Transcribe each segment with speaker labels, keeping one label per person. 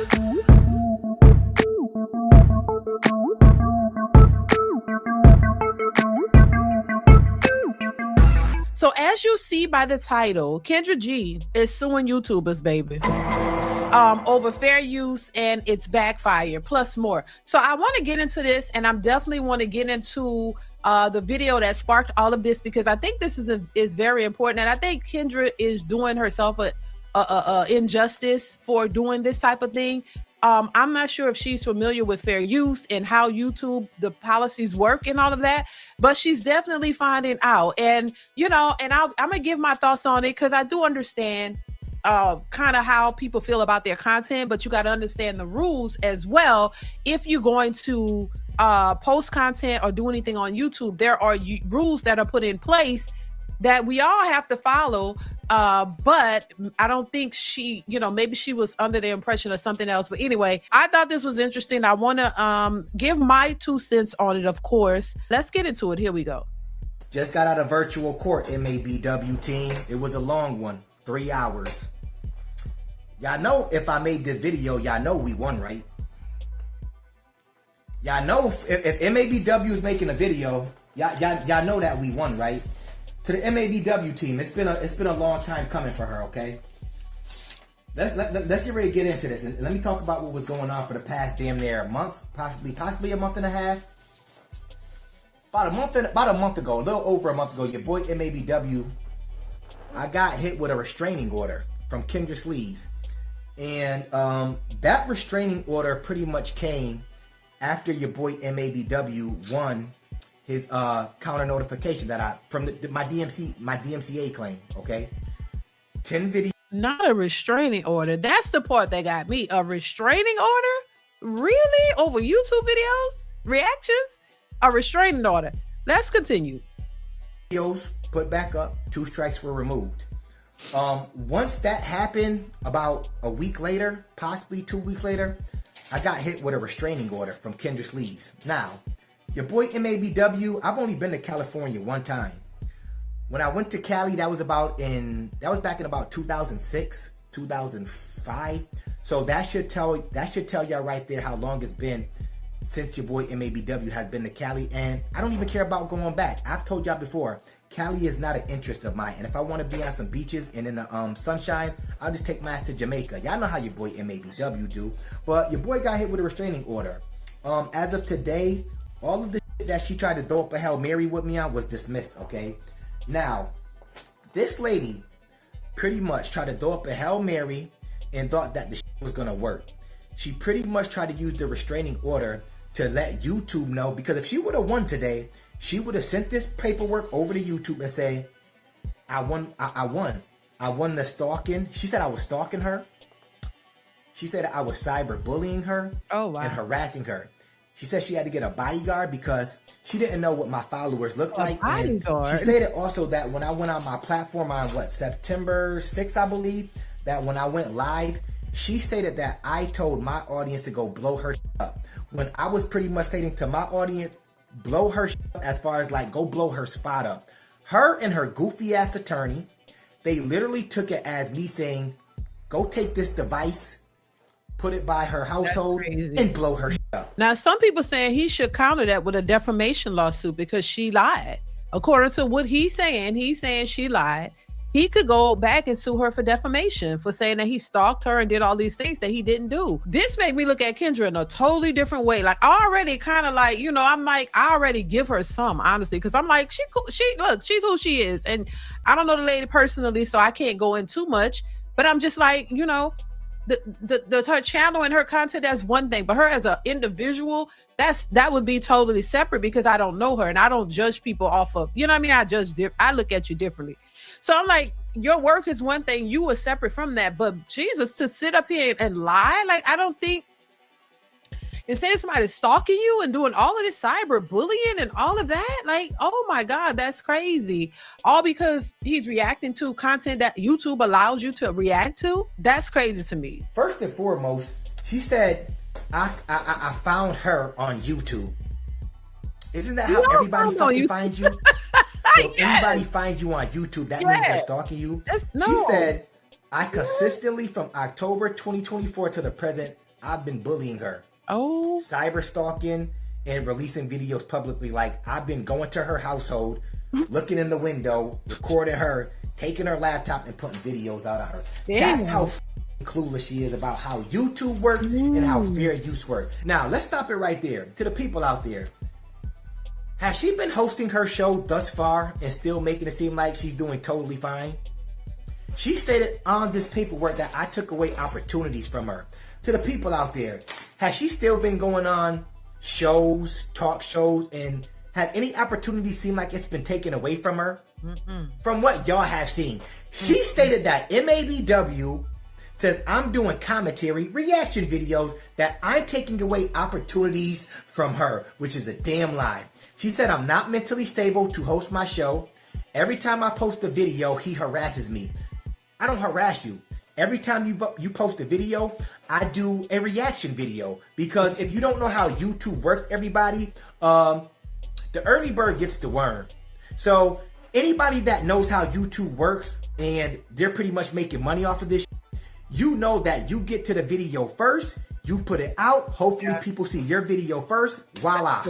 Speaker 1: So as you see by the title, Kendra G is suing YouTubers, baby, over fair use and it's backfire plus more. So I want to get into this, and I'm definitely want to get into the video that sparked all of this, because I think this is very important, and I think Kendra is doing herself a injustice for doing this type of thing. I'm not sure if she's familiar with fair use and how YouTube, the policies work and all of that, but she's definitely finding out. And, you know, and I'm going to give my thoughts on it, because I do understand kind of how people feel about their content, but you got to understand the rules as well. If you're going to post content or do anything on YouTube, there are rules that are put in place that we all have to follow. But I don't think she, you know, maybe she was under the impression of something else. But anyway, I thought this was interesting. I want to give my 2 cents on it, of course. Let's get into it. Here we go.
Speaker 2: Just got out of virtual court, MABW team. It was a long one, 3 hours. Y'all know if I made this video, y'all know we won, right? Y'all know if MABW is making a video, y'all know that we won, right? To the MABW team, it's been a long time coming for her, okay? Let's get ready to get into this, and let me talk about what was going on for the past damn near a month, possibly a month and a half. About a month ago, a little over a month ago, your boy MABW, I got hit with a restraining order from Kendra Sleaze, and that restraining order pretty much came after your boy MABW won his counter notification that my DMCA claim, okay? 10 videos.
Speaker 1: Not a restraining order. That's the part that got me. A restraining order? Really? Over YouTube videos? Reactions? A restraining order. Let's continue.
Speaker 2: Videos put back up, 2 strikes were removed. Once that happened, about a week later, possibly 2 weeks later, I got hit with a restraining order from Kendra Sleaze. Now, your boy MABW, I've only been to California one time. When I went to Cali, that was back in about 2006, 2005. So that should tell y'all right there how long it's been since your boy MABW has been to Cali. And I don't even care about going back. I've told y'all before, Cali is not an interest of mine. And if I want to be on some beaches and in the sunshine, I'll just take my ass to Jamaica. Y'all know how your boy MABW do. But your boy got hit with a restraining order. As of today, all of the shit that she tried to throw up a Hail Mary with me on was dismissed, okay? Now, this lady pretty much tried to throw up a Hail Mary and thought that the shit was gonna work. She pretty much tried to use the restraining order to let YouTube know, because if she would have won today, she would have sent this paperwork over to YouTube and say, I won the stalking. She said I was stalking her. She said I was cyberbullying her and harassing her. She said she had to get a bodyguard because she didn't know what my followers looked like. And she stated also that when I went on my platform on September 6th, I believe, that when I went live, she stated that I told my audience to go blow her up. When I was pretty much stating to my audience, blow her up, as far as like go blow her spot up. Her and her goofy ass attorney, they literally took it as me saying, go take this device, put it by her household, and blow her up.
Speaker 1: Now, some people saying he should counter that with a defamation lawsuit because she lied. According to what he's saying she lied. He could go back and sue her for defamation for saying that he stalked her and did all these things that he didn't do. This made me look at Kendra in a totally different way. Like, I already kind of like, you know, I'm like, I already give her some, honestly, because I'm like, look, she's who she is. And I don't know the lady personally, so I can't go in too much. But I'm just like, you know, her channel and her content, that's one thing, but her as an individual, that would be totally separate, because I don't know her and I don't judge people off of, you know what I mean? I look at you differently. So I'm like, your work is one thing, you were separate from that, but Jesus, to sit up here and lie, like, I don't think, instead of somebody stalking you and doing all of this cyber bullying and all of that, like, oh my God, that's crazy. All because he's reacting to content that YouTube allows you to react to. That's crazy to me.
Speaker 2: First and foremost, she said, I found her on YouTube. Isn't that how everybody fucking finds you? So yes. Anybody finds you on YouTube, that means they're stalking you. No. She said, I consistently, from October 2024 to the present, I've been bullying her.
Speaker 1: Oh.
Speaker 2: Cyber stalking and releasing videos publicly. Like, I've been going to her household, looking in the window, recording her, taking her laptop and putting videos out of her.
Speaker 1: Damn.
Speaker 2: That's how clueless she is about how YouTube works and how fair use works. Now, let's stop it right there. To the people out there, has she been hosting her show thus far and still making it seem like she's doing totally fine? She stated on this paperwork that I took away opportunities from her. To the people out there, has she still been going on shows, talk shows, and had any opportunity seem like it's been taken away from her? From what y'all have seen, she stated that MABW says I'm doing commentary, reaction videos, that I'm taking away opportunities from her, which is a damn lie. She said I'm not mentally stable to host my show. Every time I post a video, he harasses me. I don't harass you. Every time you post a video, I do a reaction video. Because if you don't know how YouTube works, everybody, the early bird gets the worm. So anybody that knows how YouTube works and they're pretty much making money off of this, you know that you get to the video first, you put it out, hopefully people see your video first, voila.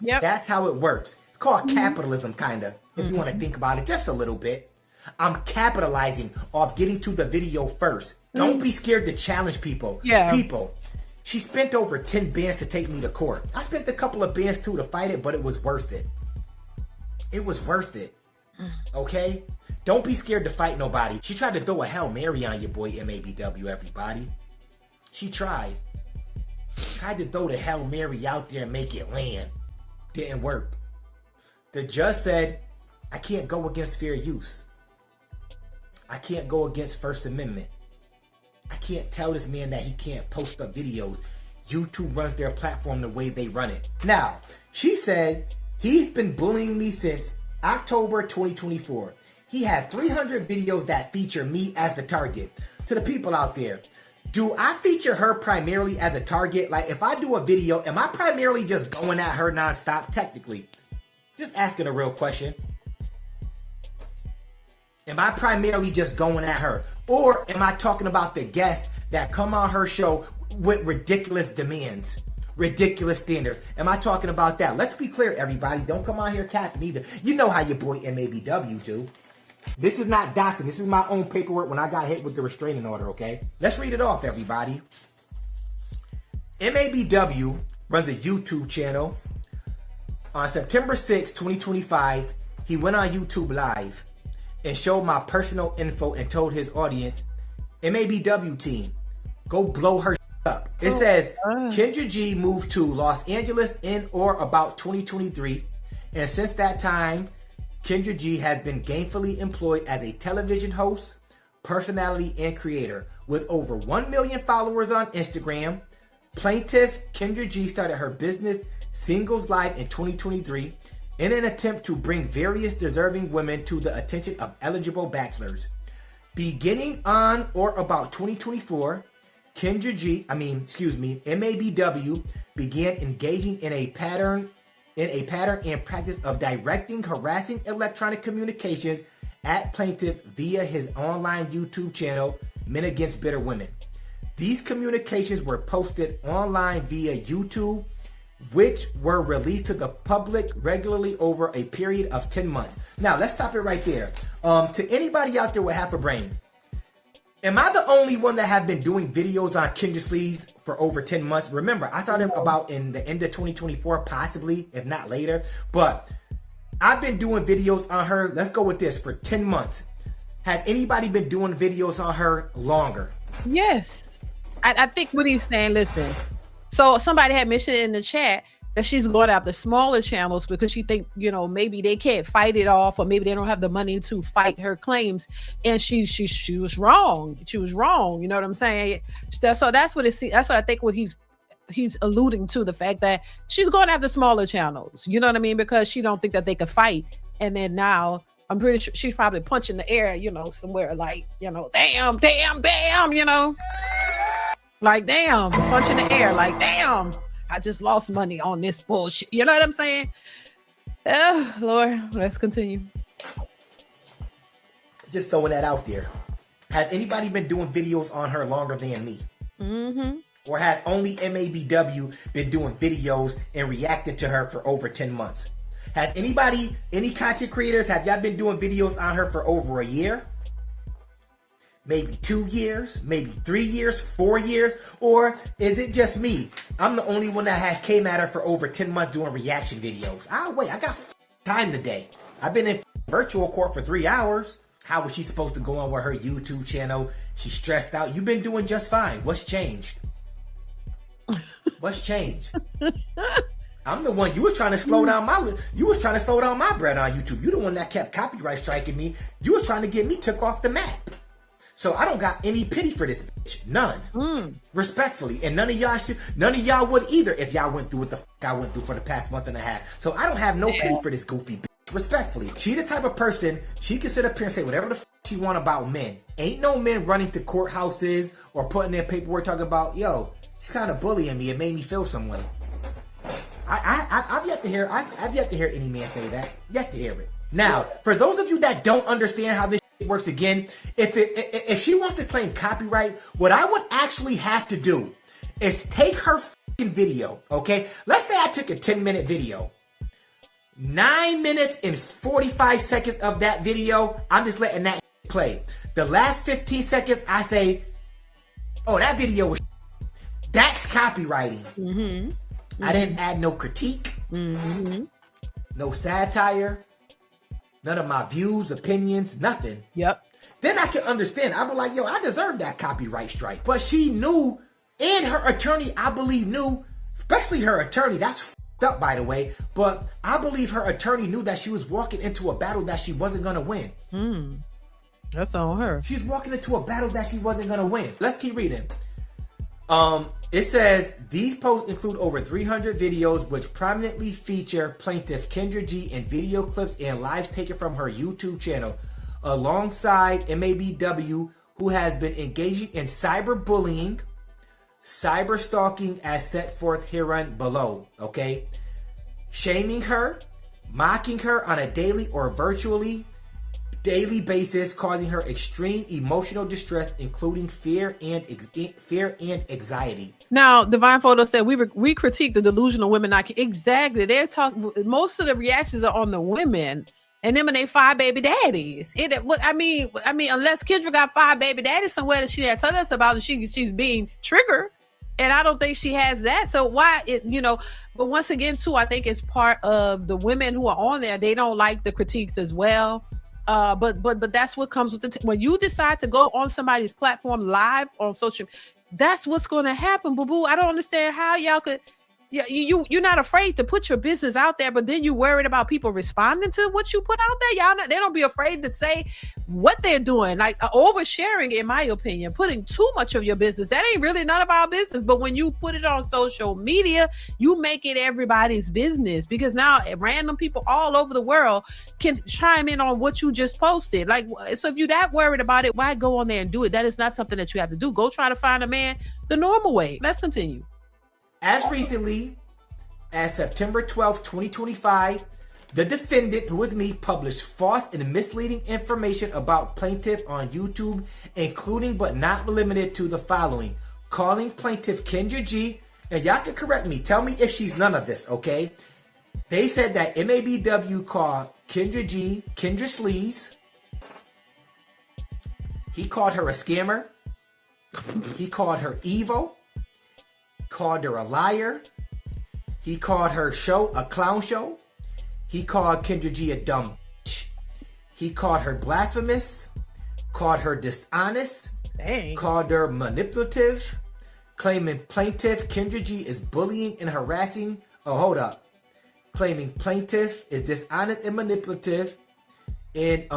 Speaker 1: Yep.
Speaker 2: That's how it works. It's called capitalism, kind of, if you want to think about it just a little bit. I'm capitalizing off getting to the video first. Don't be scared to challenge people.
Speaker 1: Yeah.
Speaker 2: People, she spent over 10 bands to take me to court. I spent a couple of bands too to fight it, but it was worth it. It was worth it. Okay? Don't be scared to fight nobody. She tried to throw a Hail Mary on your boy MABW, everybody. She tried. Tried to throw the Hail Mary out there and make it land. Didn't work. The judge said, I can't go against fair use. I can't go against First Amendment. I can't tell this man that he can't post up videos. YouTube runs their platform the way they run it. Now, she said, he's been bullying me since October 2024. He has 300 videos that feature me as the target. To the people out there, do I feature her primarily as a target? Like, if I do a video, am I primarily just going at her nonstop? Technically, just asking a real question. Am I primarily just going at her? Or am I talking about the guests that come on her show with ridiculous demands, ridiculous standards? Am I talking about that? Let's be clear, everybody. Don't come on here capping either. You know how your boy MABW do. This is not doxing. This is my own paperwork when I got hit with the restraining order, okay? Let's read it off, everybody. MABW runs a YouTube channel. On September 6, 2025, he went on YouTube Live and showed my personal info and told his audience, MABW team, go blow her up. It says, Kendra G moved to Los Angeles in or about 2023. And since that time, Kendra G has been gainfully employed as a television host, personality, and creator. With over 1 million followers on Instagram, plaintiff Kendra G started her business Singles Live in 2023 in an attempt to bring various deserving women to the attention of eligible bachelors. Beginning on or about 2024, MABW began engaging in a pattern and practice of directing harassing electronic communications at plaintiff via his online YouTube channel, Men Against Bitter Women. These communications were posted online via YouTube, which were released to the public regularly over a period of 10 months. Now, let's stop it right there. To anybody out there with half a brain, am I the only one that have been doing videos on Kendra Sleeves for over 10 months? Remember, I started about in the end of 2024, possibly, if not later. But I've been doing videos on her, let's go with this, for 10 months. Has anybody been doing videos on her longer?
Speaker 1: Yes. I think what he's saying, listen. So somebody had mentioned in the chat that she's going after smaller channels because she think, maybe they can't fight it off, or maybe they don't have the money to fight her claims. And she was wrong. She was wrong. You know what I'm saying? So that's what I think what he's alluding to, the fact that she's going after smaller channels. You know what I mean? Because she don't think that they could fight. And then now I'm pretty sure she's probably punching the air, somewhere like, damn, like, damn, punching the air, like, damn, I just lost money on this bullshit. You know what I'm saying? Oh, Lord, let's continue.
Speaker 2: Just throwing that out there. Has anybody been doing videos on her longer than me? Or has only MABW been doing videos and reacting to her for over 10 months? Has anybody, any content creators, have y'all been doing videos on her for over a year? Maybe 2 years, maybe 3 years, 4 years, or is it just me? I'm the only one that has came at her for over 10 months doing reaction videos. Wait, I got time today. I've been in virtual court for 3 hours. How was she supposed to go on with her YouTube channel? She's stressed out. You've been doing just fine. What's changed? What's changed? I'm the one, you was trying to slow down my bread on YouTube. You the one that kept copyright striking me. You was trying to get me took off the map. So I don't got any pity for this bitch. None. Respectfully. And none of y'all would either if y'all went through what the fuck I went through for the past month and a half. So I don't have no pity for this goofy bitch. Respectfully. She the type of person, she can sit up here and say whatever the fuck she want about men. Ain't no men running to courthouses or putting their paperwork talking about, yo, she's kind of bullying me. It made me feel some way. I've yet to hear any man say that. Yet to hear it. Now, for those of you that don't understand how this works again, if she wants to claim copyright, what I would actually have to do is take her fucking video, okay? Let's say I took a 10-minute video. 9 minutes and 45 seconds of that video, I'm just letting that play. The last 15 seconds, I say, oh, that video was that's copywriting. Mm-hmm. I didn't add no critique, no satire, none of my views, opinions, nothing.
Speaker 1: Yep.
Speaker 2: Then I can understand. I be like, yo, I deserve that copyright strike. But she knew, and her attorney, I believe, knew, especially her attorney, that's f***ed up, by the way, but I believe her attorney knew that she was walking into a battle that she wasn't going to win.
Speaker 1: That's on her.
Speaker 2: She's walking into a battle that she wasn't going to win. Let's keep reading. It says, these posts include over 300 videos which prominently feature plaintiff Kendra G in video clips and lives taken from her YouTube channel, alongside MABW, who has been engaging in cyberbullying, cyber stalking as set forth herein below, okay? Shaming her, mocking her on a daily or daily basis, causing her extreme emotional distress, including fear and anxiety.
Speaker 1: Now, Divine Photo said we critique the delusional women. Exactly. They're talking. Most of the reactions are on the women and them and they 5 baby daddies. I mean, unless Kendra got 5 baby daddies somewhere that she had told us about, and she's being triggered. And I don't think she has that. So why but once again, too, I think it's part of the women who are on there. They don't like the critiques as well. But that's what comes with it. When you decide to go on somebody's platform live on social, that's what's going to happen, boo-boo. I don't understand how y'all could. You're not afraid to put your business out there, but then you worried about people responding to what you put out there. They don't be afraid to say what they're doing. Like oversharing, in my opinion, putting too much of your business. That ain't really none of our business. But when you put it on social media, you make it everybody's business, because now random people all over the world can chime in on what you just posted. Like, so if you're that worried about it, why go on there and do it? That is not something that you have to do. Go try to find a man the normal way. Let's continue.
Speaker 2: As recently as September 12th, 2025, the defendant, who is me, published false and misleading information about plaintiff on YouTube, including but not limited to the following: calling plaintiff Kendra G, and y'all can correct me, tell me if she's none of this, okay? They said that MABW called Kendra G Kendra Sleaze. He called her a scammer. He called her evil. Called her a liar. He called her show a clown show. He called Kendra G a dumb bitch. He called her blasphemous. Called her dishonest.
Speaker 1: Dang.
Speaker 2: Called her manipulative. Claiming plaintiff Kendra G is bullying and harassing. Oh, hold up. Claiming plaintiff is dishonest and manipulative. And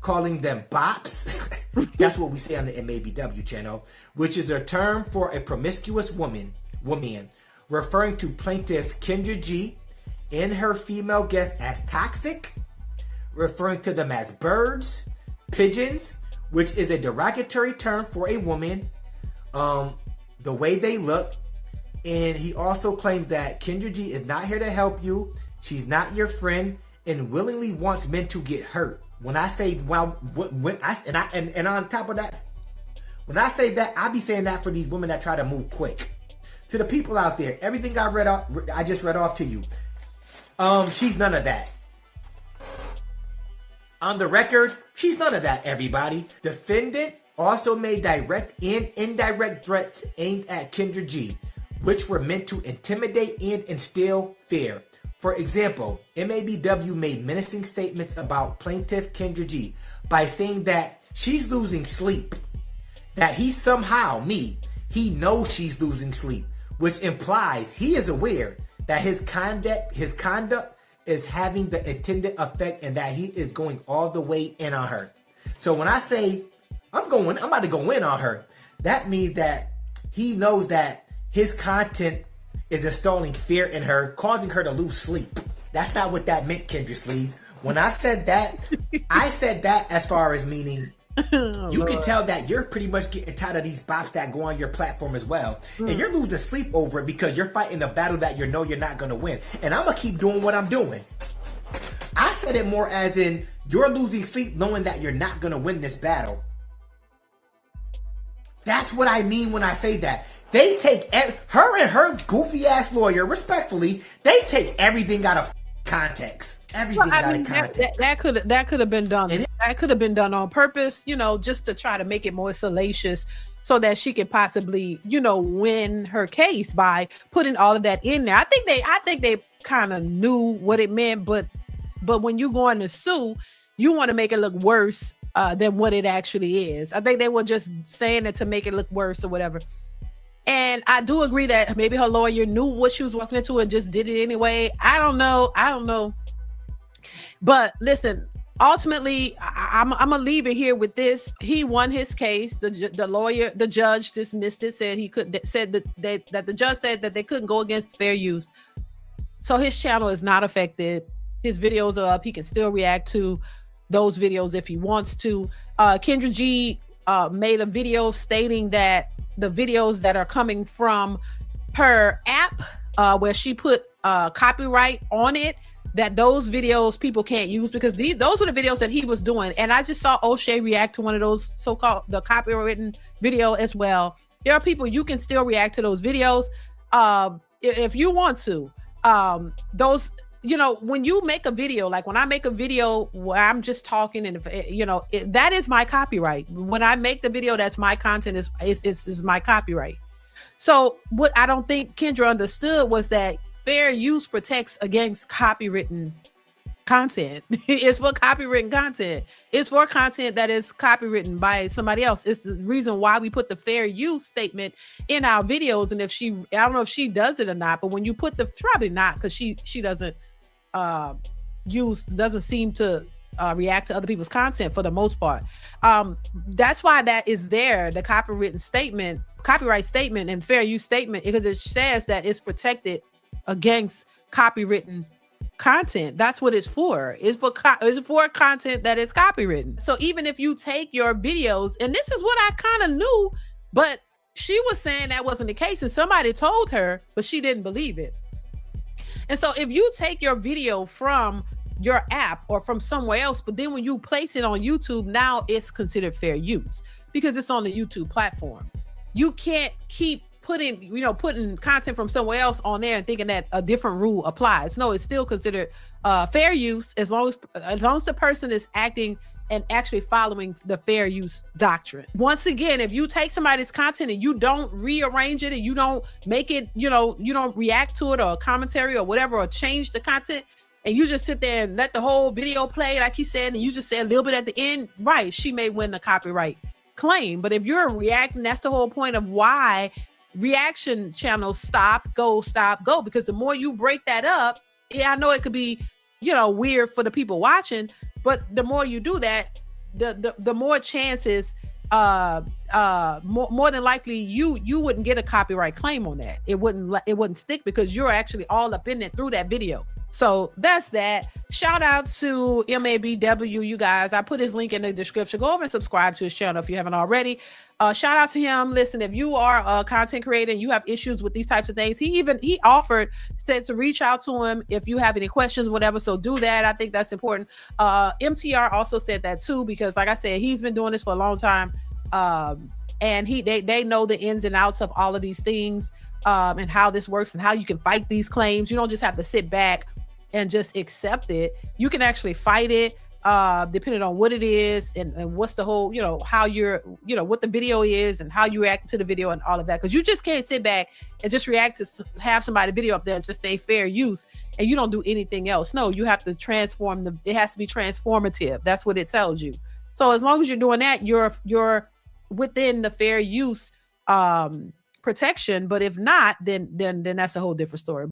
Speaker 2: calling them bops. That's what we say on the MABW channel, which is a term for a promiscuous woman, referring to plaintiff Kendra G and her female guests as toxic, referring to them as birds, pigeons, which is a derogatory term for a woman, the way they look. And he also claims that Kendra G is not here to help you, she's not your friend, and willingly wants men to get hurt. When I say, and on top of that, when I say that, I be saying that for these women that try to move quick. to the people out there, everything I just read off to you. She's none of that. On the record, she's none of that, everybody. Defendant also made direct and indirect threats aimed at Kendra G, which were meant to intimidate and instill fear. For example, MABW made menacing statements about plaintiff Kendra G by saying that she's losing sleep, that he knows she's losing sleep, which implies he is aware that his conduct is having the intended effect and that he is going all the way in on her. So when I say I'm about to go in on her, that means that he knows that his content is installing fear in her, causing her to lose sleep. That's not what that meant, Kendra Sleeves. When I said that, I said that as far as meaning you can tell that you're pretty much getting tired of these bops that go on your platform as well. And you're losing sleep over it because you're fighting a battle that you know you're not going to win. And I'm going to keep doing what I'm doing. I said it more as in you're losing sleep knowing that you're not going to win this battle. That's what I mean when I say that. They take her and her goofy ass lawyer, respectfully, they take everything out of context. Everything out of context.
Speaker 1: That could have been done. That could have been done on purpose, just to try to make it more salacious so that she could possibly, win her case by putting all of that in there. I think they kind of knew what it meant, but when you go on to sue, you want to make it look worse than what it actually is. I think they were just saying it to make it look worse or whatever. And I do agree that maybe her lawyer knew what she was walking into and just did it anyway. I don't know. But listen, ultimately, I'm gonna leave it here with this. He won his case. The judge dismissed it. Said that the judge said that they couldn't go against fair use. So his channel is not affected. His videos are up. He can still react to those videos if he wants to. Kendra G made a video stating that the videos that are coming from her app, where she put copyright on it, that those videos people can't use because those were the videos that he was doing. And I just saw O'Shea react to one of those so-called the copywritten video as well. There are people you can still react to those videos if you want to. Those, when you make a video, like when I make a video where I'm just talking and that is my copyright. When I make the video, that's my content, is my copyright. So what I don't think Kendra understood was that fair use protects against copywritten content. It's for copywritten content. It's for content that is copywritten by somebody else. It's the reason why we put the fair use statement in our videos. And I don't know if she does it or not, but when you put probably not, because she doesn't doesn't seem to react to other people's content for the most part. That's why that is there, the copyright statement and fair use statement, because it says that it's protected against copywritten content. That's what it's for. It's for content that is copywritten. So even if you take your videos, and this is what I kind of knew, but she was saying that wasn't the case, and somebody told her, but she didn't believe it. And so if you take your video from your app or from somewhere else, but then when you place it on YouTube, now it's considered fair use because it's on the YouTube platform. You can't keep putting content from somewhere else on there and thinking that a different rule applies. No, it's still considered fair use as long as the person is acting and actually following the fair use doctrine. Once again, if you take somebody's content and you don't rearrange it and you don't make it, you don't react to it or a commentary or whatever, or change the content, and you just sit there and let the whole video play, like he said, and you just say a little bit at the end, right, she may win the copyright claim. But if you're reacting, that's the whole point of why reaction channels stop, go, because the more you break that up, I know it could be, weird for the people watching, but the more you do that, the more chances, more than likely you wouldn't get a copyright claim on that. It wouldn't stick because you're actually all up in it through that video. So that's that. Shout out to MABW, you guys. I put his link in the description. Go over and subscribe to his channel if you haven't already. Shout out to him. Listen, if you are a content creator and you have issues with these types of things, he said to reach out to him if you have any questions, whatever. So do that. I think that's important. MTR also said that too, because like I said, he's been doing this for a long time. And they know the ins and outs of all of these things. and how this works and how you can fight these claims. You don't just have to sit back and just accept it. You can actually fight it, depending on what it is and what's the whole, how you're, what the video is and how you react to the video and all of that. Because you just can't sit back and just react to have somebody video up there and just say fair use and you don't do anything else. No, you have to transform it has to be transformative. That's what it tells you. So as long as you're doing that, you're within the fair use protection. But if not, then that's a whole different story.